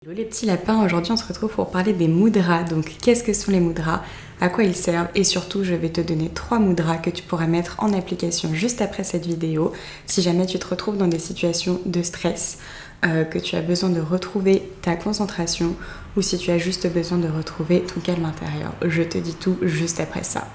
Hello les petits lapins, aujourd'hui on se retrouve pour parler des mudras. Donc qu'est-ce que sont les mudras, à quoi ils servent et surtout je vais te donner 3 mudras que tu pourras mettre en application juste après cette vidéo si jamais tu te retrouves dans des situations de stress, que tu as besoin de retrouver ta concentration ou si tu as juste besoin de retrouver ton calme intérieur. Je te dis tout juste après ça.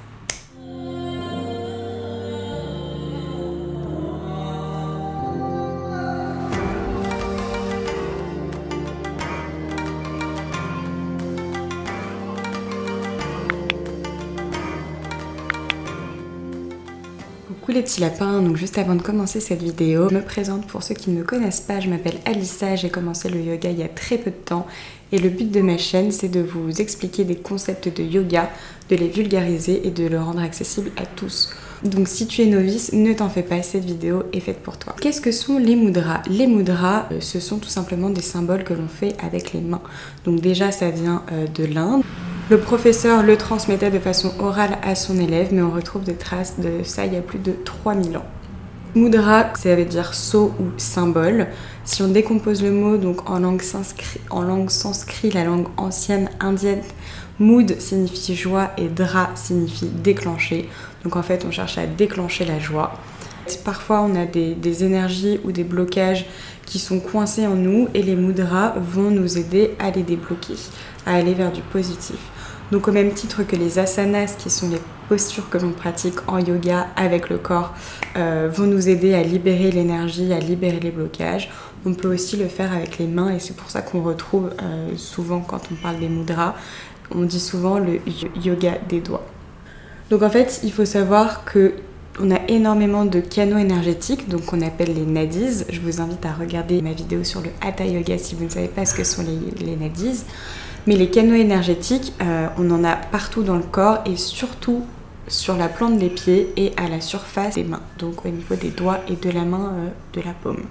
Coucou les petits lapins, donc juste avant de commencer cette vidéo, je me présente pour ceux qui ne me connaissent pas, je m'appelle Alissa, j'ai commencé le yoga il y a très peu de temps et le but de ma chaîne c'est de vous expliquer des concepts de yoga, de les vulgariser et de le rendre accessible à tous. Donc si tu es novice, ne t'en fais pas, cette vidéo est faite pour toi. Qu'est-ce que sont les mudras? Les mudras, ce sont tout simplement des symboles que l'on fait avec les mains. Donc déjà ça vient de l'Inde. Le professeur le transmettait de façon orale à son élève, mais on retrouve des traces de ça il y a plus de 3000 ans. Mudra, ça veut dire sceau ou symbole. Si on décompose le mot donc en langue sanskrit, la langue ancienne indienne, mood signifie joie et dra signifie déclencher. Donc en fait, on cherche à déclencher la joie. Parfois, on a des énergies ou des blocages qui sont coincés en nous et les mudras vont nous aider à les débloquer, à aller vers du positif. Donc au même titre que les asanas, qui sont les postures que l'on pratique en yoga avec le corps, vont nous aider à libérer l'énergie, à libérer les blocages, on peut aussi le faire avec les mains et c'est pour ça qu'on retrouve souvent quand on parle des mudras, on dit souvent le yoga des doigts. Donc en fait, il faut savoir que on a énormément de canaux énergétiques, donc qu'on appelle les nadis. Je vous invite à regarder ma vidéo sur le Hatha Yoga si vous ne savez pas ce que sont les nadis. Mais les canaux énergétiques, on en a partout dans le corps et surtout sur la plante des pieds et à la surface des mains, donc au niveau des doigts et de la main, de la paume.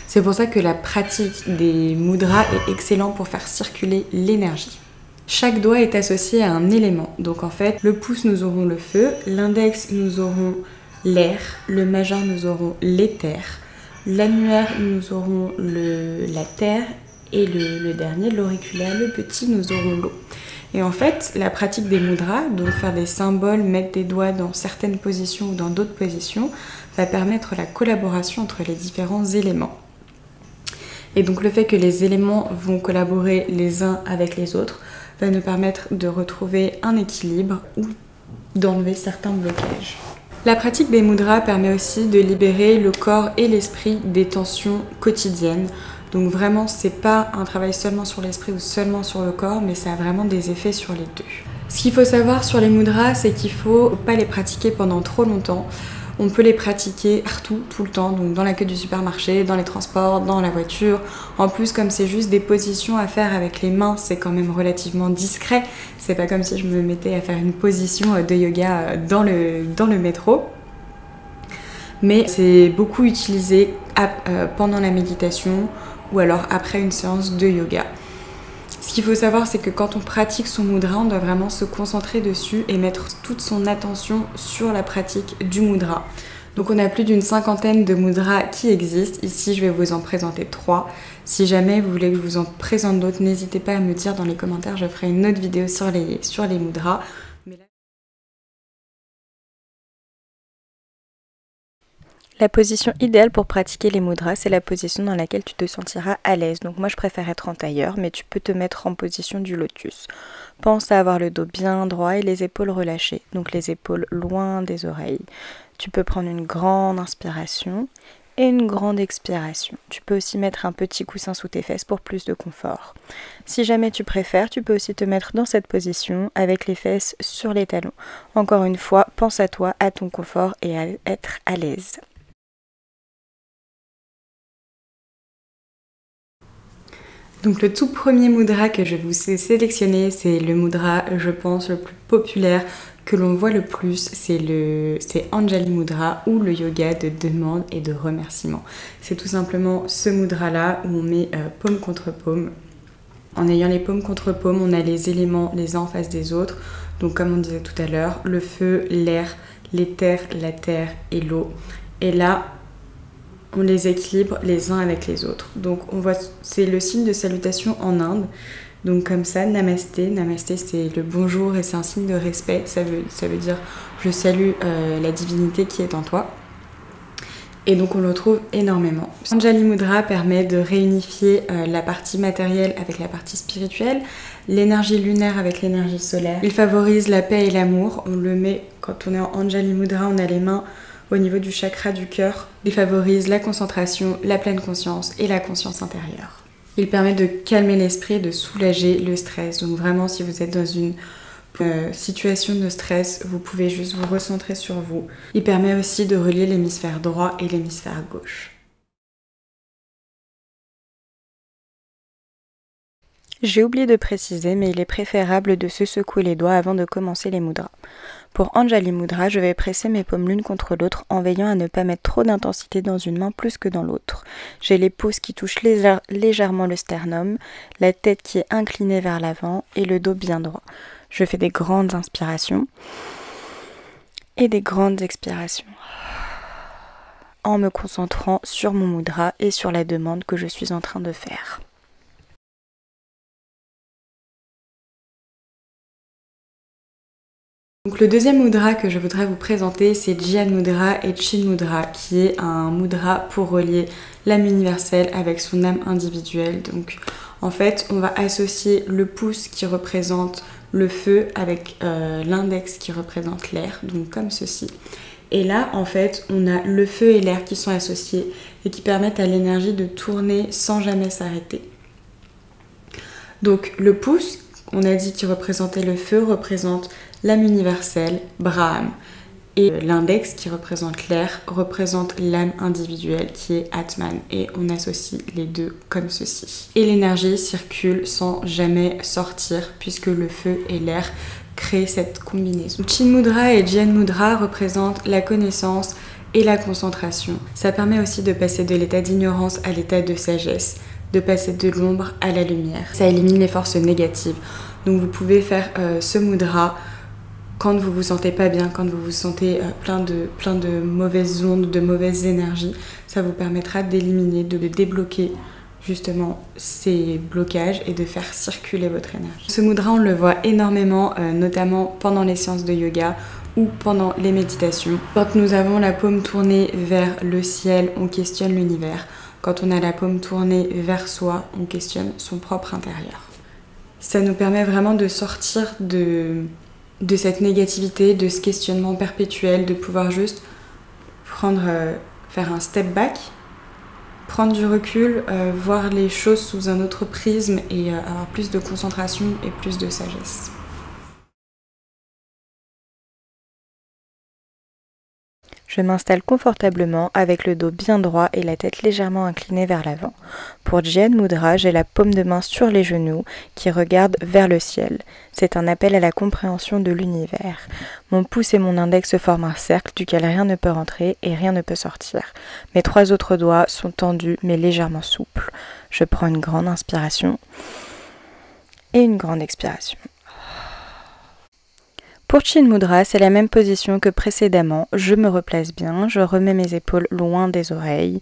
C'est pour ça que la pratique des mudras est excellente pour faire circuler l'énergie. Chaque doigt est associé à un élément. Donc en fait, le pouce nous aurons le feu, l'index nous aurons l'air, le majeur nous aurons l'éther, l'annulaire nous aurons la terre et le dernier, l'auriculaire, le petit, nous aurons l'eau. Et en fait, la pratique des mudras, donc faire des symboles, mettre des doigts dans certaines positions ou dans d'autres positions, va permettre la collaboration entre les différents éléments. Et donc le fait que les éléments vont collaborer les uns avec les autres va nous permettre de retrouver un équilibre ou d'enlever certains blocages. La pratique des mudras permet aussi de libérer le corps et l'esprit des tensions quotidiennes. Donc vraiment, c'est pas un travail seulement sur l'esprit ou seulement sur le corps, mais ça a vraiment des effets sur les deux. Ce qu'il faut savoir sur les mudras, c'est qu'il faut pas les pratiquer pendant trop longtemps. On peut les pratiquer partout, tout le temps, donc dans la queue du supermarché, dans les transports, dans la voiture. En plus, comme c'est juste des positions à faire avec les mains, c'est quand même relativement discret. C'est pas comme si je me mettais à faire une position de yoga dans le métro. Mais c'est beaucoup utilisé pendant la méditation ou alors après une séance de yoga. Ce qu'il faut savoir, c'est que quand on pratique son mudra, on doit vraiment se concentrer dessus et mettre toute son attention sur la pratique du mudra. Donc on a plus d'une 50aine de mudras qui existent. Ici, je vais vous en présenter 3. Si jamais vous voulez que je vous en présente d'autres, n'hésitez pas à me dire dans les commentaires, je ferai une autre vidéo sur les mudras. La position idéale pour pratiquer les mudras, c'est la position dans laquelle tu te sentiras à l'aise. Donc moi je préfère être en tailleur, mais tu peux te mettre en position du lotus. Pense à avoir le dos bien droit et les épaules relâchées, donc les épaules loin des oreilles. Tu peux prendre une grande inspiration et une grande expiration. Tu peux aussi mettre un petit coussin sous tes fesses pour plus de confort. Si jamais tu préfères, tu peux aussi te mettre dans cette position avec les fesses sur les talons. Encore une fois, pense à toi, à ton confort et à être à l'aise. Donc le tout premier mudra que je vous ai sélectionné, c'est le mudra, je pense, le plus populaire, que l'on voit le plus, c'est Anjali Mudra ou le yoga de demande et de remerciement. C'est tout simplement ce mudra-là où on met paume contre paume. En ayant les paumes contre paume, on a les éléments les uns en face des autres. Donc comme on disait tout à l'heure, le feu, l'air, l'éther, la terre et l'eau. Et là, on les équilibre les uns avec les autres. Donc on voit, c'est le signe de salutation en Inde. Donc comme ça, namasté. Namasté, c'est le bonjour et c'est un signe de respect. Ça veut dire je salue la divinité qui est en toi. Et donc on le trouve énormément. Anjali Mudra permet de réunifier la partie matérielle avec la partie spirituelle, l'énergie lunaire avec l'énergie solaire. Il favorise la paix et l'amour. On le met, quand on est en Anjali Mudra, on a les mains au niveau du chakra du cœur. Il favorise la concentration, la pleine conscience et la conscience intérieure. Il permet de calmer l'esprit, de soulager le stress. Donc vraiment, si vous êtes dans une situation de stress, vous pouvez juste vous recentrer sur vous. Il permet aussi de relier l'hémisphère droit et l'hémisphère gauche. J'ai oublié de préciser, mais il est préférable de se secouer les doigts avant de commencer les mudras. Pour Anjali Mudra, je vais presser mes paumes l'une contre l'autre en veillant à ne pas mettre trop d'intensité dans une main plus que dans l'autre. J'ai les pouces qui touchent légèrement le sternum, la tête qui est inclinée vers l'avant et le dos bien droit. Je fais des grandes inspirations et des grandes expirations en me concentrant sur mon mudra et sur la demande que je suis en train de faire. Donc le deuxième mudra que je voudrais vous présenter, c'est Jnana Mudra et Chin Mudra, qui est un mudra pour relier l'âme universelle avec son âme individuelle. Donc en fait, on va associer le pouce qui représente le feu avec l'index qui représente l'air, donc comme ceci. Et là, en fait, on a le feu et l'air qui sont associés et qui permettent à l'énergie de tourner sans jamais s'arrêter. Donc le pouce, on a dit qu'il représentait le feu, représente l'âme universelle, Brahman. Et l'index qui représente l'air représente l'âme individuelle qui est Atman. Et on associe les deux comme ceci. Et l'énergie circule sans jamais sortir puisque le feu et l'air créent cette combinaison. Chin Mudra et Jnana Mudra représentent la connaissance et la concentration. Ça permet aussi de passer de l'état d'ignorance à l'état de sagesse, de passer de l'ombre à la lumière. Ça élimine les forces négatives. Donc vous pouvez faire ce mudra quand vous vous sentez pas bien, quand vous vous sentez plein de mauvaises ondes, de mauvaises énergies. Ça vous permettra d'éliminer, de débloquer justement ces blocages et de faire circuler votre énergie. Ce mudra, on le voit énormément, notamment pendant les séances de yoga ou pendant les méditations. Quand nous avons la paume tournée vers le ciel, on questionne l'univers. Quand on a la paume tournée vers soi, on questionne son propre intérieur. Ça nous permet vraiment de sortir de cette négativité, de ce questionnement perpétuel, de pouvoir juste faire un step back, prendre du recul, voir les choses sous un autre prisme et avoir plus de concentration et plus de sagesse. Je m'installe confortablement avec le dos bien droit et la tête légèrement inclinée vers l'avant. Pour Jnana Mudra, j'ai la paume de main sur les genoux qui regarde vers le ciel. C'est un appel à la compréhension de l'univers. Mon pouce et mon index forment un cercle duquel rien ne peut rentrer et rien ne peut sortir. Mes 3 autres doigts sont tendus mais légèrement souples. Je prends une grande inspiration et une grande expiration. Pour Chin Mudra, c'est la même position que précédemment. Je me replace bien, je remets mes épaules loin des oreilles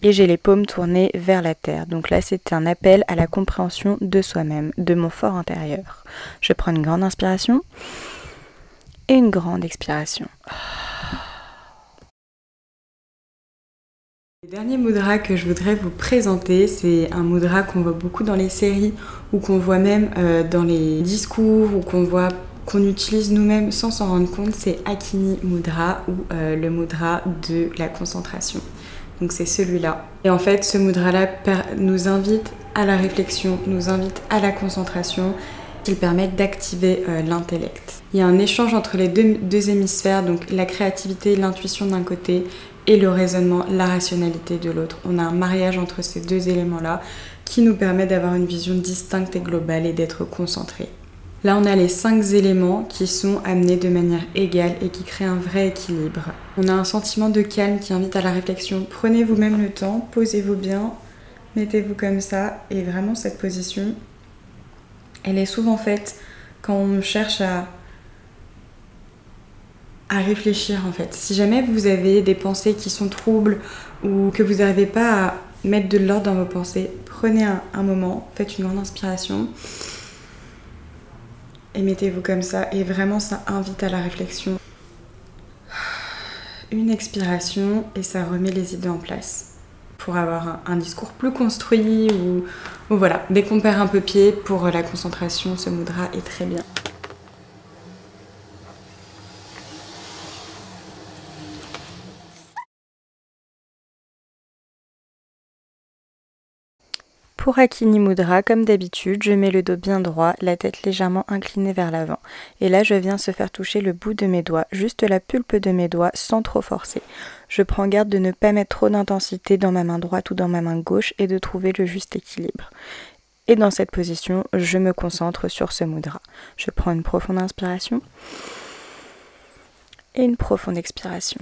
et j'ai les paumes tournées vers la terre. Donc là, c'est un appel à la compréhension de soi-même, de mon fort intérieur. Je prends une grande inspiration et une grande expiration. Le dernier mudra que je voudrais vous présenter, c'est un mudra qu'on voit beaucoup dans les séries ou qu'on voit même dans les discours ou qu'on utilise nous-mêmes sans s'en rendre compte, c'est Akini Mudra ou le mudra de la concentration. Donc c'est celui-là. Et en fait, ce mudra-là nous invite à la réflexion, nous invite à la concentration. Il permet d'activer l'intellect. Il y a un échange entre les deux hémisphères, donc la créativité, l'intuition d'un côté et le raisonnement, la rationalité de l'autre. On a un mariage entre ces deux éléments-là qui nous permet d'avoir une vision distincte et globale et d'être concentré. Là, on a les 5 éléments qui sont amenés de manière égale et qui créent un vrai équilibre. On a un sentiment de calme qui invite à la réflexion. Prenez vous-même le temps, posez-vous bien, mettez-vous comme ça. Et vraiment, cette position, elle est souvent faite quand on cherche à à réfléchir en fait. Si jamais vous avez des pensées qui sont troubles ou que vous n'arrivez pas à mettre de l'ordre dans vos pensées, prenez un moment, faites une grande inspiration et mettez-vous comme ça. Et vraiment, ça invite à la réflexion. Une expiration et ça remet les idées en place pour avoir un discours plus construit ou voilà. Dès qu'on perd un peu pied pour la concentration, ce mudra est très bien. Pour Hakini Mudra, comme d'habitude, je mets le dos bien droit, la tête légèrement inclinée vers l'avant. Et là, je viens se faire toucher le bout de mes doigts, juste la pulpe de mes doigts, sans trop forcer. Je prends garde de ne pas mettre trop d'intensité dans ma main droite ou dans ma main gauche et de trouver le juste équilibre. Et dans cette position, je me concentre sur ce mudra. Je prends une profonde inspiration et une profonde expiration.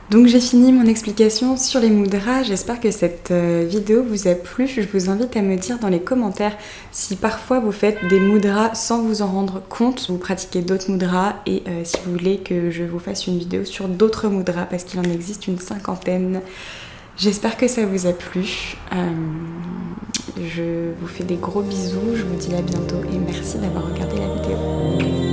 Donc j'ai fini mon explication sur les mudras, j'espère que cette vidéo vous a plu. Je vous invite à me dire dans les commentaires si parfois vous faites des mudras sans vous en rendre compte, vous pratiquez d'autres mudras et si vous voulez que je vous fasse une vidéo sur d'autres mudras parce qu'il en existe une 50aine. J'espère que ça vous a plu. Je vous fais des gros bisous, je vous dis à bientôt et merci d'avoir regardé la vidéo.